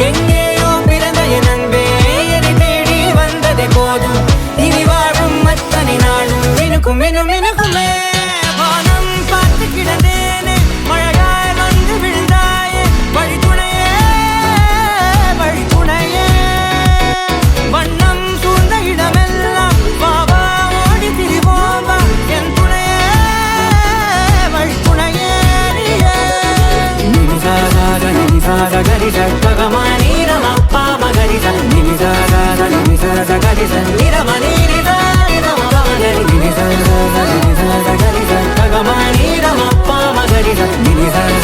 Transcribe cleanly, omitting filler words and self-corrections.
எங்கேயோ பிறந்த என் அன்பே என்னை தேடி வந்ததே போதும். இனி வாழும் அத்தனை நாளும் மினுக்கும் மினும் மினுக்குமே. வானம் பார்த்து கிடந்தேனே மழையாய் வந்து விழுந்தாயே வழித்துணையே வழித்துணையே. வண்ணம் சூழ்ந்த இடமெல்லாம் பாவா ஓடி திரிவோம் வா என் துணையே வழித்துணையே. நினிசாக நினிசாக கரிச ககமானி ரமப்பா மகரிச நினிசாக நினிசாக கரிச நிரமணி நிதா நிரமகரி நினிசாக நினிசாக கரிச ககமானி ரமப்பா மகரிச நினிசாக